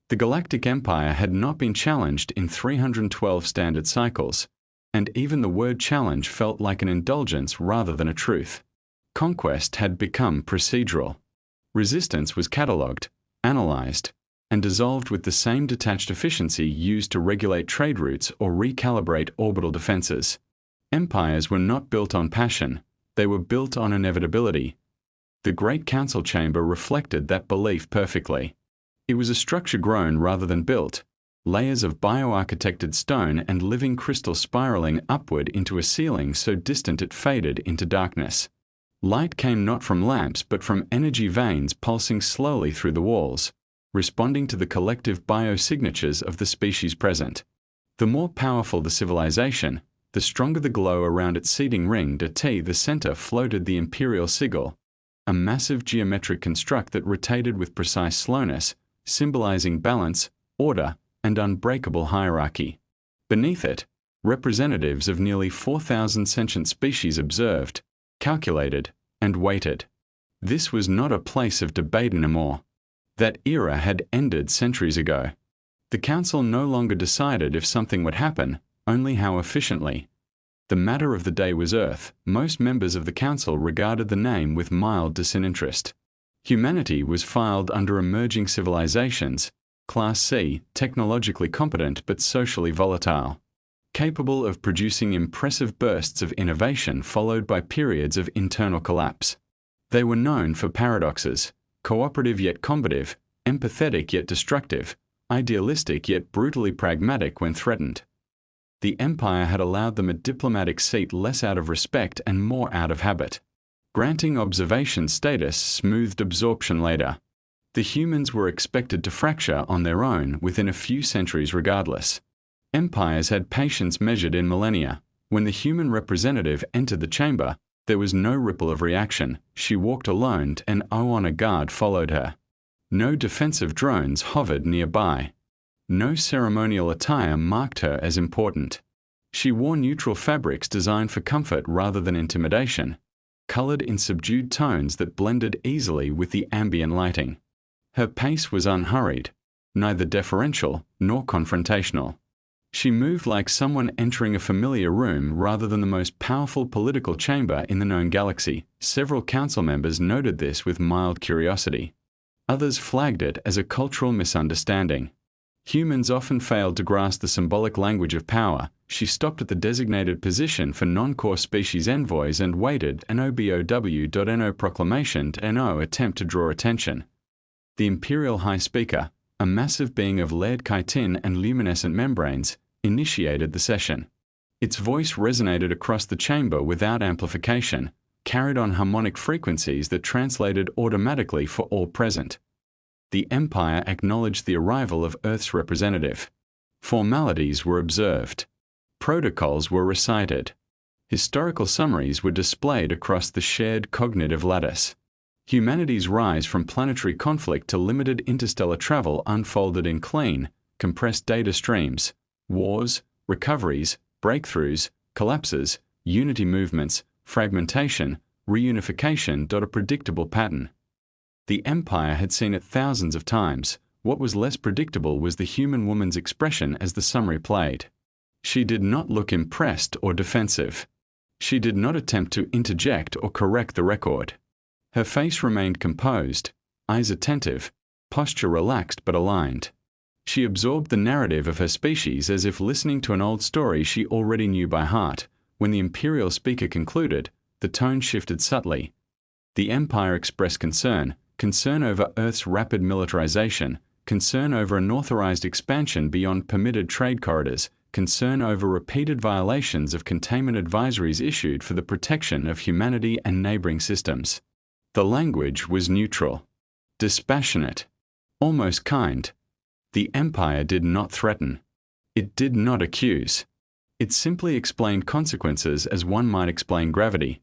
The Galactic Empire had not been challenged in 312 standard cycles, and even the word challenge felt like an indulgence rather than a truth. Conquest had become procedural. Resistance was catalogued, analyzed, and dissolved with the same detached efficiency used to regulate trade routes or recalibrate orbital defenses. Empires were not built on passion, they were built on inevitability. The Great Council Chamber reflected that belief perfectly. It was a structure grown rather than built, layers of bioarchitected stone and living crystal spiraling upward into a ceiling so distant it faded into darkness. Light came not from lamps but from energy veins pulsing slowly through the walls, responding to the collective biosignatures of the species present. The more powerful the civilization, the stronger the glow around its seeding ring. The center floated the imperial sigil, a massive geometric construct that rotated with precise slowness, symbolizing balance, order, and unbreakable hierarchy. Beneath it, representatives of nearly 4,000 sentient species observed, calculated, and waited. This was not a place of debate anymore. That era had ended centuries ago. The Council no longer decided if something would happen, only how efficiently. The matter of the day was Earth. Most members of the Council regarded the name with mild disinterest. Humanity was filed under emerging civilizations, Class C, technologically competent but socially volatile, capable of producing impressive bursts of innovation followed by periods of internal collapse. They were known for paradoxes, cooperative yet combative, empathetic yet destructive, idealistic yet brutally pragmatic when threatened. The Empire had allowed them a diplomatic seat less out of respect and more out of habit. Granting observation status smoothed absorption later. The humans were expected to fracture on their own within a few centuries regardless. Empires had patience measured in millennia. When the human representative entered the chamber, there was no ripple of reaction. She walked alone and a guard followed her. No defensive drones hovered nearby. No ceremonial attire marked her as important. She wore neutral fabrics designed for comfort rather than intimidation, colored in subdued tones that blended easily with the ambient lighting. Her pace was unhurried, neither deferential nor confrontational. She moved like someone entering a familiar room rather than the most powerful political chamber in the known galaxy. Several council members noted this with mild curiosity. Others flagged it as a cultural misunderstanding. Humans often failed to grasp the symbolic language of power. She stopped at the designated position for non-core species envoys and waited an OBOW.NO proclamation to NO attempt to draw attention. The Imperial High Speaker, a massive being of layered chitin and luminescent membranes, initiated the session. Its voice resonated across the chamber without amplification, carried on harmonic frequencies that translated automatically for all present. The Empire acknowledged the arrival of Earth's representative. Formalities were observed. Protocols were recited. Historical summaries were displayed across the shared cognitive lattice. Humanity's rise from planetary conflict to limited interstellar travel unfolded in clean, compressed data streams. Wars, recoveries, breakthroughs, collapses, unity movements, fragmentation, reunification. A predictable pattern. The Empire had seen it thousands of times. What was less predictable was the human woman's expression as the summary played. She did not look impressed or defensive. She did not attempt to interject or correct the record. Her face remained composed, eyes attentive, posture relaxed but aligned. She absorbed the narrative of her species as if listening to an old story she already knew by heart. When the Imperial speaker concluded, the tone shifted subtly. The Empire expressed concern over Earth's rapid militarization, concern over unauthorized expansion beyond permitted trade corridors, concern over repeated violations of containment advisories issued for the protection of humanity and neighboring systems. The language was neutral, dispassionate, almost kind. The Empire did not threaten. It did not accuse. It simply explained consequences as one might explain gravity.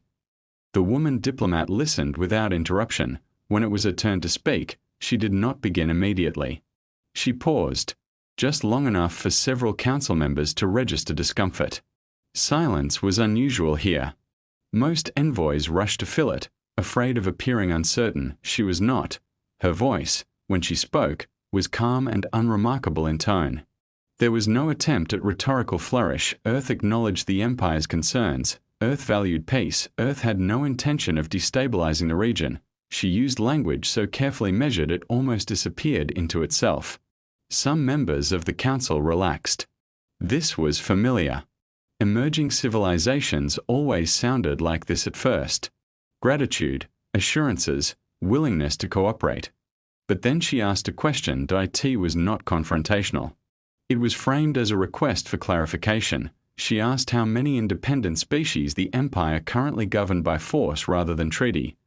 The woman diplomat listened without interruption. When it was her turn to speak, she did not begin immediately. She paused, just long enough for several council members to register discomfort. Silence was unusual here. Most envoys rushed to fill it, afraid of appearing uncertain. She was not. Her voice, when she spoke, was calm and unremarkable in tone. There was no attempt at rhetorical flourish. Earth acknowledged the Empire's concerns. Earth valued peace. Earth had no intention of destabilizing the region. She used language so carefully measured it almost disappeared into itself. Some members of the Council relaxed. This was familiar. Emerging civilizations always sounded like this at first. Gratitude, assurances, willingness to cooperate. But then she asked a question. It was not confrontational. It was framed as a request for clarification. She asked how many independent species the Empire currently governed by force rather than treaty.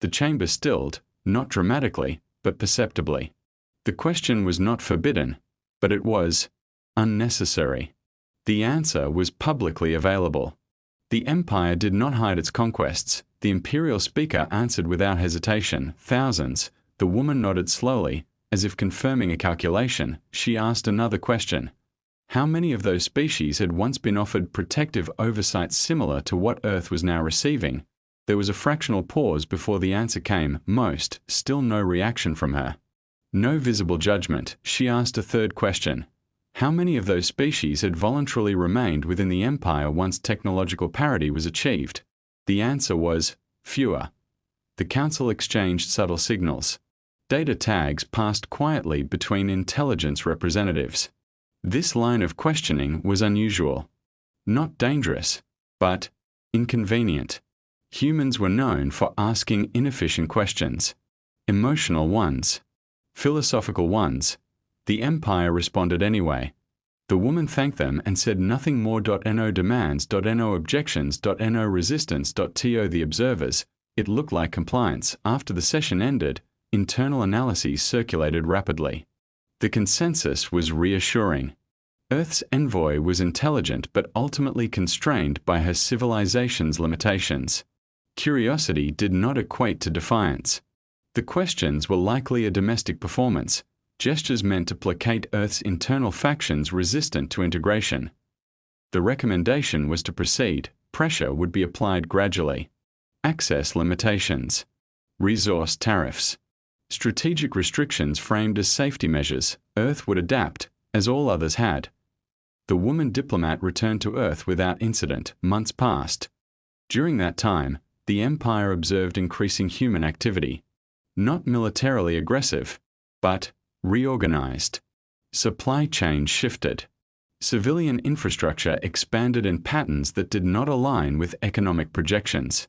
The chamber stilled, not dramatically, but perceptibly. The question was not forbidden, but it was unnecessary. The answer was publicly available. The Empire did not hide its conquests. The imperial speaker answered without hesitation. Thousands. The woman nodded slowly, as if confirming a calculation. She asked another question. How many of those species had once been offered protective oversight similar to what Earth was now receiving? There was a fractional pause before the answer came. Most. Still no reaction from her. No visible judgment. She asked a third question. How many of those species had voluntarily remained within the Empire once technological parity was achieved? The answer was fewer. The Council exchanged subtle signals. Data tags passed quietly between intelligence representatives. This line of questioning was unusual. Not dangerous, but inconvenient. Humans were known for asking inefficient questions. Emotional ones. Philosophical ones. The Empire responded anyway. The woman thanked them and said nothing more. No demands. No objections. No resistance. To the observers, it looked like compliance. After the session ended, internal analyses circulated rapidly. The consensus was reassuring. Earth's envoy was intelligent but ultimately constrained by her civilization's limitations. Curiosity did not equate to defiance. The questions were likely a domestic performance, gestures meant to placate Earth's internal factions resistant to integration. The recommendation was to proceed. Pressure would be applied gradually. Access limitations. Resource tariffs. Strategic restrictions framed as safety measures. Earth would adapt, as all others had. The woman diplomat returned to Earth without incident. Months passed. During that time, the Empire observed increasing human activity. Not militarily aggressive, but reorganized. Supply chains shifted. Civilian infrastructure expanded in patterns that did not align with economic projections.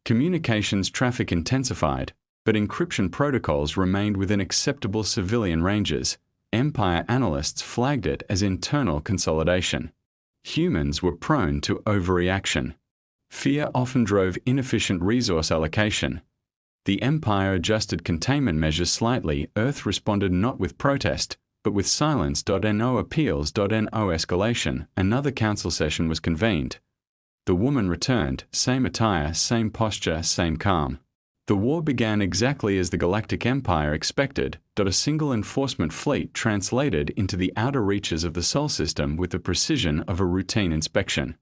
Communications traffic intensified, but encryption protocols remained within acceptable civilian ranges. Empire analysts flagged it as internal consolidation. Humans were prone to overreaction. Fear often drove inefficient resource allocation. The Empire adjusted containment measures slightly. Earth responded not with protest, but with silence. No appeals. No escalation. Another council session was convened. The woman returned, same attire, same posture, same calm. The war began exactly as the Galactic Empire expected. A single enforcement fleet translated into the outer reaches of the Sol system with the precision of a routine inspection.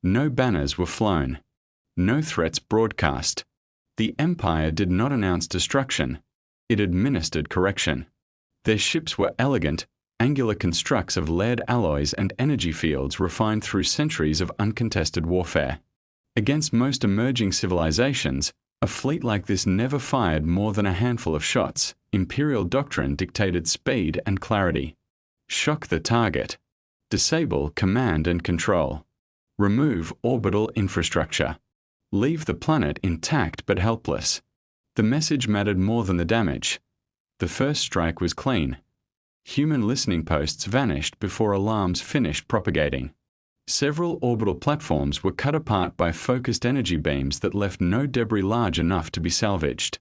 No banners were flown. No threats broadcast. The Empire did not announce destruction. It administered correction. Their ships were elegant, angular constructs of lead alloys and energy fields refined through centuries of uncontested warfare. Against most emerging civilizations, a fleet like this never fired more than a handful of shots. Imperial doctrine dictated speed and clarity. Shock the target. Disable command and control. Remove orbital infrastructure. Leave the planet intact but helpless. The message mattered more than the damage. The first strike was clean. Human listening posts vanished before alarms finished propagating. Several orbital platforms were cut apart by focused energy beams that left no debris large enough to be salvaged.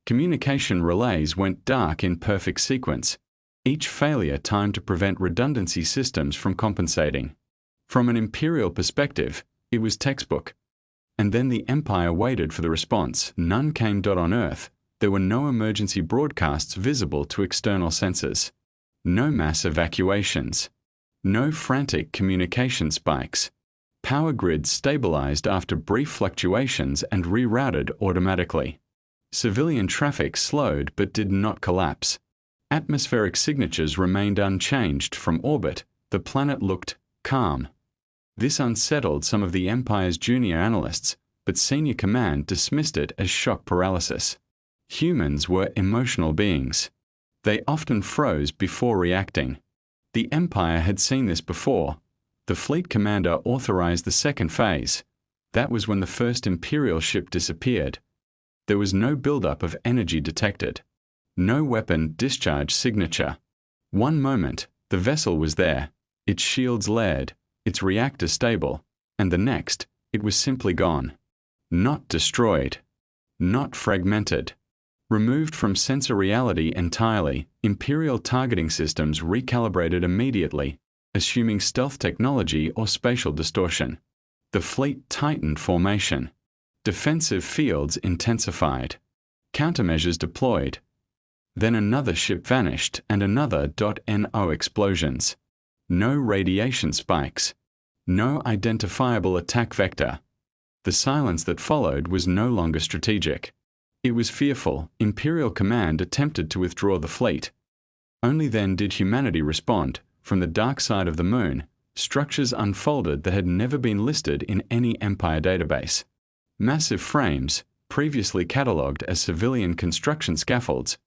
Communication relays went dark in perfect sequence, each failure timed to prevent redundancy systems from compensating. From an imperial perspective, it was textbook. And then the Empire waited for the response. None came. On Earth, there were no emergency broadcasts visible to external sensors. No mass evacuations. No frantic communication spikes. Power grids stabilized after brief fluctuations and rerouted automatically. Civilian traffic slowed but did not collapse. Atmospheric signatures remained unchanged from orbit. The planet looked calm. This unsettled some of the Empire's junior analysts, but senior command dismissed it as shock paralysis. Humans were emotional beings. They often froze before reacting. The Empire had seen this before. The fleet commander authorized the second phase. That was when the first Imperial ship disappeared. There was no buildup of energy detected. No weapon discharge signature. One moment, the vessel was there, its shields layered, its reactor stable, and the next, it was simply gone. Not destroyed. Not fragmented. Removed from sensor reality entirely, Imperial targeting systems recalibrated immediately, assuming stealth technology or spatial distortion. The fleet tightened formation. Defensive fields intensified. Countermeasures deployed. Then another ship vanished and another. No explosions. No radiation spikes. No identifiable attack vector. The silence that followed was no longer strategic. It was fearful. Imperial command attempted to withdraw the fleet. Only then did humanity respond. From the dark side of the moon, structures unfolded that had never been listed in any Empire database. Massive frames, previously catalogued as civilian construction scaffolds,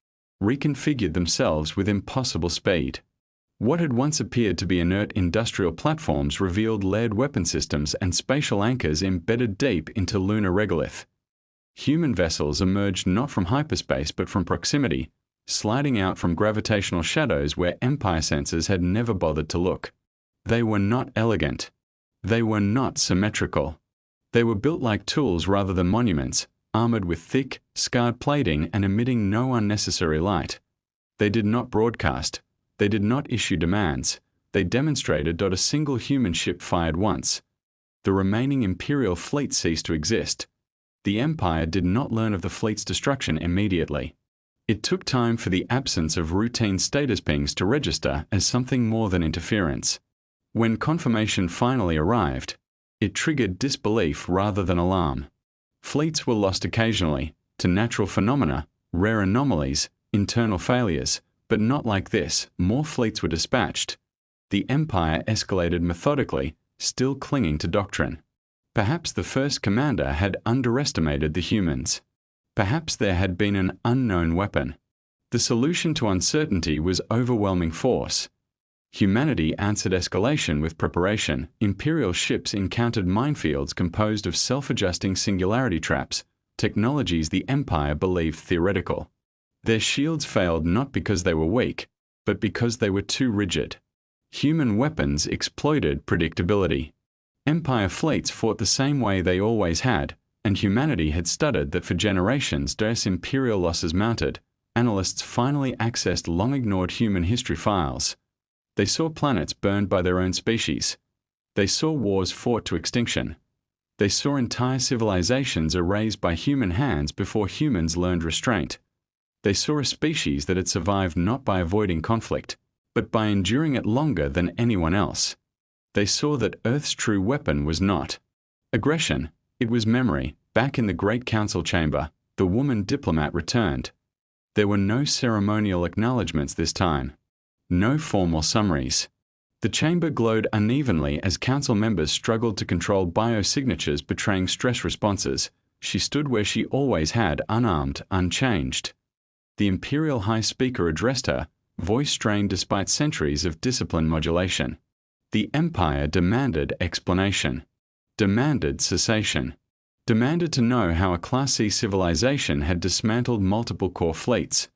reconfigured themselves with impossible speed. What had once appeared to be inert industrial platforms revealed layered weapon systems and spatial anchors embedded deep into lunar regolith. Human vessels emerged not from hyperspace but from proximity, sliding out from gravitational shadows where Empire sensors had never bothered to look. They were not elegant. They were not symmetrical. They were built like tools rather than monuments, armored with thick, scarred plating and emitting no unnecessary light. They did not broadcast. They did not issue demands. They demonstrated. A single human ship fired once. The remaining Imperial fleet ceased to exist. The Empire did not learn of the fleet's destruction immediately. It took time for the absence of routine status pings to register as something more than interference. When confirmation finally arrived, it triggered disbelief rather than alarm. Fleets were lost occasionally, to natural phenomena, rare anomalies, internal failures, but not like this. More fleets were dispatched. The Empire escalated methodically, still clinging to doctrine. Perhaps the first commander had underestimated the humans. Perhaps there had been an unknown weapon. The solution to uncertainty was overwhelming force. Humanity answered escalation with preparation. Imperial ships encountered minefields composed of self-adjusting singularity traps, technologies the Empire believed theoretical. Their shields failed not because they were weak, but because they were too rigid. Human weapons exploited predictability. Empire fleets fought the same way they always had, and humanity had studied that for generations. As Imperial losses mounted, analysts finally accessed long-ignored human history files. They saw planets burned by their own species. They saw wars fought to extinction. They saw entire civilizations erased by human hands before humans learned restraint. They saw a species that had survived not by avoiding conflict, but by enduring it longer than anyone else. They saw that Earth's true weapon was not aggression, it was memory. Back in the Great Council chamber, the woman diplomat returned. There were no ceremonial acknowledgements this time. No formal summaries. The chamber glowed unevenly as council members struggled to control biosignatures betraying stress responses. She stood where she always had, unarmed, unchanged. The Imperial High Speaker addressed her, voice strained despite centuries of discipline modulation. The Empire demanded explanation. Demanded cessation. Demanded to know how a Class C civilization had dismantled multiple core fleets.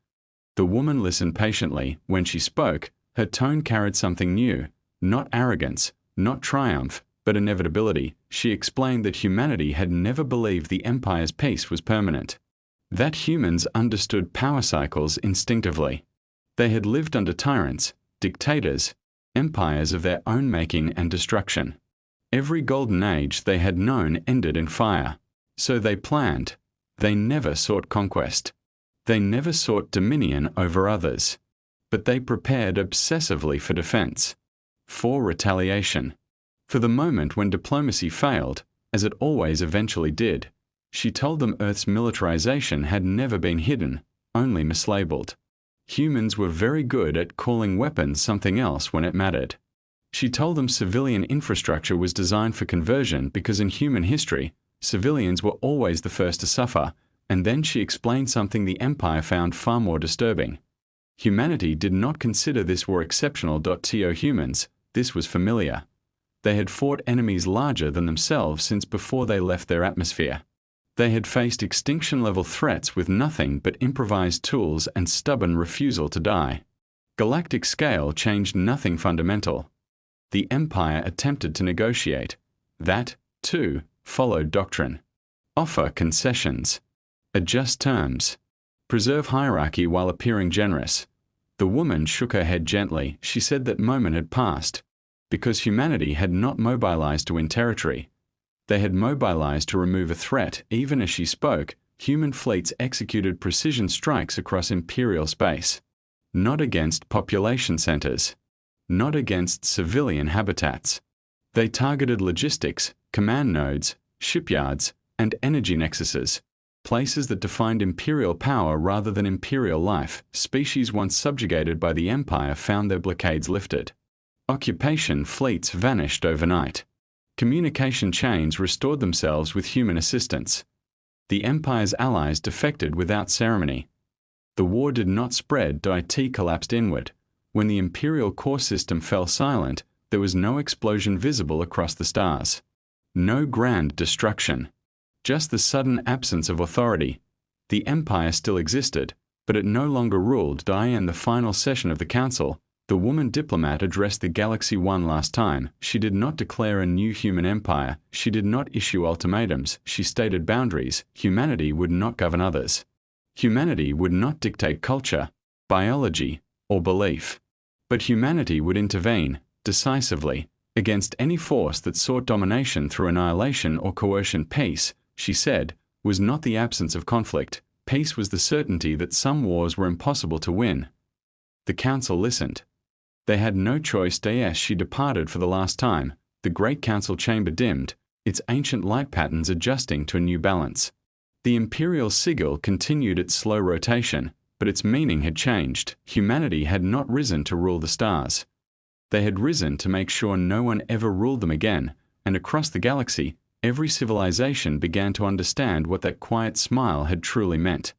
The woman listened patiently. When she spoke, her tone carried something new, not arrogance, not triumph, but inevitability. She explained that humanity had never believed the Empire's peace was permanent. That humans understood power cycles instinctively. They had lived under tyrants, dictators, empires of their own making and destruction. Every golden age they had known ended in fire. So they planned. They never sought conquest. They never sought dominion over others. But they prepared obsessively for defense. For retaliation. For the moment when diplomacy failed, as it always eventually did, she told them Earth's militarization had never been hidden, only mislabeled. Humans were very good at calling weapons something else when it mattered. She told them civilian infrastructure was designed for conversion because in human history, civilians were always the first to suffer, and then she explained something the Empire found far more disturbing. Humanity did not consider this war exceptional. To humans, this was familiar. They had fought enemies larger than themselves since before they left their atmosphere. They had faced extinction-level threats with nothing but improvised tools and stubborn refusal to die. Galactic scale changed nothing fundamental. The Empire attempted to negotiate. That, too, followed doctrine. Offer concessions. Adjust terms. Preserve hierarchy while appearing generous. The woman shook her head gently. She said that moment had passed. Because humanity had not mobilized to win territory. They had mobilized to remove a threat. Even as she spoke, human fleets executed precision strikes across imperial space. Not against population centers. Not against civilian habitats. They targeted logistics, command nodes, shipyards, and energy nexuses, places that defined imperial power rather than imperial life. Species once subjugated by the Empire found their blockades lifted. Occupation fleets vanished overnight. Communication chains restored themselves with human assistance. The Empire's allies defected without ceremony. The war did not spread. It collapsed inward. When the Imperial core system fell silent, there was no explosion visible across the stars. No grand destruction. Just the sudden absence of authority. The Empire still existed, but it no longer ruled. In the final session of the Council, the woman diplomat addressed the galaxy one last time. She did not declare a new human empire. She did not issue ultimatums. She stated boundaries. Humanity would not govern others. Humanity would not dictate culture, biology, or belief. But humanity would intervene, decisively, against any force that sought domination through annihilation or coercion. Peace, she said, was not the absence of conflict. Peace was the certainty that some wars were impossible to win. The Council listened. They had no choice. As she departed for the last time, the great council chamber dimmed, its ancient light patterns adjusting to a new balance. The imperial sigil continued its slow rotation, but its meaning had changed. Humanity had not risen to rule the stars. They had risen to make sure no one ever ruled them again, and across the galaxy, every civilization began to understand what that quiet smile had truly meant.